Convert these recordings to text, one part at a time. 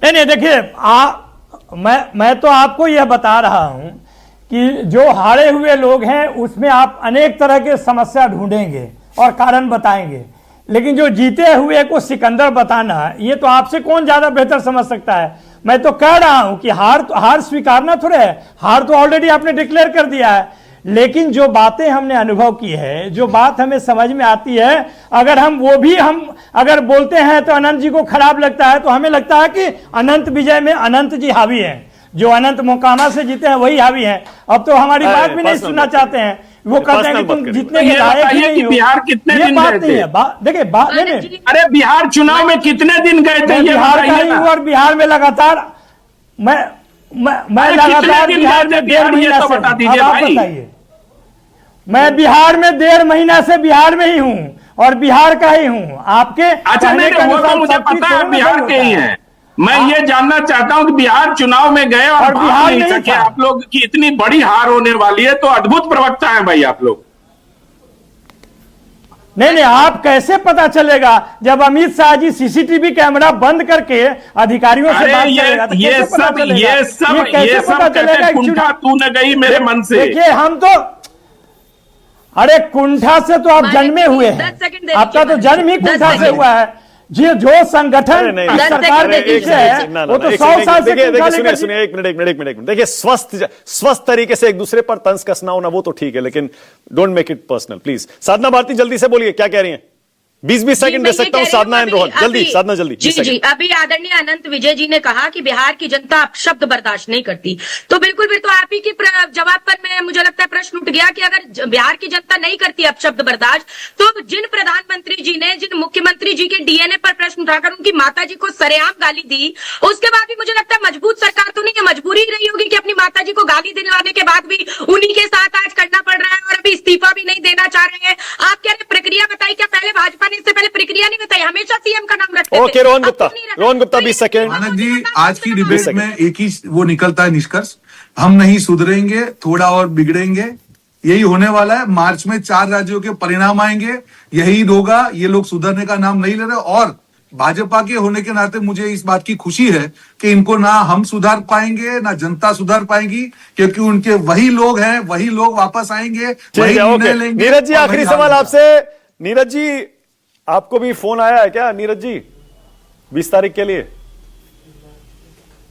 नहीं नहीं, देखिए मैं तो आपको यह बता रहा हूं कि जो हारे हुए लोग हैं उसमें आप अनेक तरह के समस्या ढूंढेंगे और कारण बताएंगे, लेकिन जो जीते हुए को सिकंदर बताना, ये तो आपसे कौन ज्यादा बेहतर समझ सकता है। मैं तो कह रहा हूं कि हार स्वीकारना थोड़े है, हार तो ऑलरेडी आपने डिक्लेयर कर दिया है, लेकिन जो बातें हमने अनुभव की है, जो बात हमें समझ में आती है, अगर हम अगर बोलते हैं तो अनंत जी को खराब लगता है, तो हमें लगता है कि अनंत विजय में अनंत जी हावी हैं, जो अनंत मोकामा से जीते हैं वही हावी हैं। अब तो हमारी बात भी नहीं सुनना चाहते हैं, वो कहते हैं कि तुम जितने के लायक ही नहीं हो। बिहार कितने दिन बात गए नहीं थे? है, देखिए अरे बिहार चुनाव में कितने दिन गए थे? बिहार का ही हूँ और बिहार में लगातार मैं लगातार बिहार में 1.5 महीना से, अब आप बताइए। मैं बिहार में 1.5 महीना से बिहार में ही हूं और बिहार का ही हूं। आपके अच्छा, नहीं वो तो मुझे पता है बिहार के ही हैं। मैं ये जानना चाहता हूं कि बिहार चुनाव में गए और बिहार नहीं सके, आप लोग की इतनी बड़ी हार होने वाली है, तो अद्भुत प्रवक्ता है भाई आप लोग। नहीं, आप कैसे पता चलेगा जब अमित शाह जी सीसीटीवी कैमरा बंद करके अधिकारियों से बात करेगा? तो ये सब कैसे कुंठा तूने गई मेरे मन से। देखिए हम तो, अरे कुंठा से तो आप जन्मे हुए हैं, आपका तो जन्म ही कुंठा से हुआ है। जो संगठन सरकार के पीछे है वो तो 100 साल से। सुनिए, एक मिनट। देखिए, स्वस्थ तरीके से एक दूसरे पर तंज कसना होना वो तो ठीक है, लेकिन don't make it personal please. Sadhana Bharti जल्दी से बोलिए, क्या कह रही हैं? 20 सेकंड दे सकता हूं साधना एंड रोहन, जल्दी साधना, जल्दी। जी, अभी आदरणीय अनंत विजय जी ने कहा कि बिहार की जनता शब्द बर्दाश्त नहीं करती, तो बिल्कुल फिर तो आप ही के जवाब पर मैं, मुझे लगता है प्रश्न उठ गया कि अगर बिहार की जनता नहीं करती अब शब्द बर्दाश्त, तो जिन प्रधानमंत्री जी ने, जिन मुख्यमंत्री जी के डीएनए पर प्रश्न उठाकर उनकी माता जी को सरेआम गाली दी, उसके बाद भी मुझे लगता है मजबूत सरकार तो नहीं है, मजबूरी रही होगी कि अपनी माता जी को गाली दिलवाने के बाद भी उन्हीं के साथ आज करना पड़ रहा है और अभी इस्तीफा भी नहीं देना चाह रहे हैं। आप क्या प्रक्रिया बताई, क्या पहले भाजपा ने इससे पहले प्रक्रिया नहीं बताई? हमेशा सीएम का नाम रखते थे। Okay, Rohan Gupta 20 second. आनंद जी, आज की डिबेट में एक ही वो निकलता है निष्कर्ष, हम नहीं सुधरेंगे, थोड़ा और बिगड़ेंगे, यही होने वाला है। मार्च में 4 राज्यों के परिणाम आएंगे, यही होगा। ये लोग सुधरने का नाम नहीं ले रहे, और भाजपा के होने के नाते मुझे इस बात की खुशी है कि इनको ना हम सुधार पाएंगे ना जनता सुधार पाएगी, क्योंकि उनके वही लोग हैं, वही लोग वापस आएंगे, वही निर्णय लेंगे। नीरज जी, आखिरी सवाल आपसे। नीरज जी, आपको भी फोन आया है क्या नीरज जी 20 तारीख के लिए?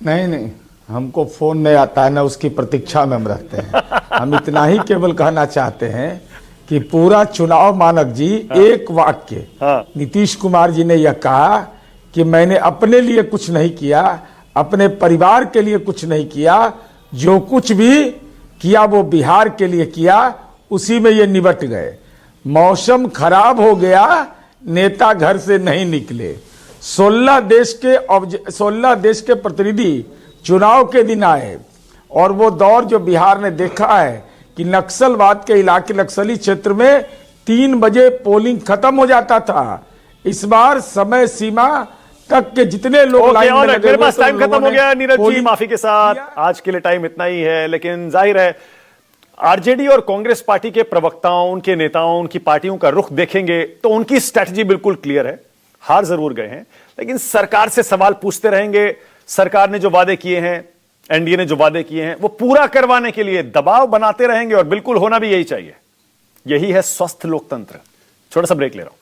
नहीं, हमको फोन नहीं आता है, ना उसकी प्रतीक्षा में हम रहते हैं। हम इतना ही केवल कहना चाहते हैं कि पूरा चुनाव मानक जी एक वाक्य, नीतीश कुमार जी ने यह कहा कि मैंने अपने लिए कुछ नहीं किया, अपने परिवार के लिए कुछ नहीं किया, जो कुछ भी किया वो बिहार के लिए किया, उसी में ये निबट गए। मौसम खराब हो गया, नेता घर से नहीं निकले। 16 देश के प्रतिनिधि चुनाव के दिन आए, और वो दौर जो बिहार ने देखा है कि नक्सलवाद के इलाके, नक्सली क्षेत्र में 3 बजे पोलिंग खत्म हो जाता था। इस बार समय सीमा तक के जितने लोग लाइन में लगे, मेरे पास टाइम खत्म हो गया नीरज जी, माफी के साथ आज के लिए टाइम इतना ही है। लेकिन जाहिर है आरजेडी और कांग्रेस पार्टी के प्रवक्ताओं, उनके नेताओं, उनकी पार्टियों का रुख देखेंगे तो उनकी स्ट्रैटेजी बिल्कुल क्लियर है। हार जरूर गए हैं, लेकिन सरकार से सवाल पूछते रहेंगे। सरकार ने जो वादे किए हैं, एनडीए ने जो वादे किए हैं, वो पूरा करवाने के लिए दबाव बनाते रहेंगे, और बिल्कुल होना भी यही चाहिए। यही है स्वस्थ लोकतंत्र। छोटा सा ब्रेक ले रहा हूं।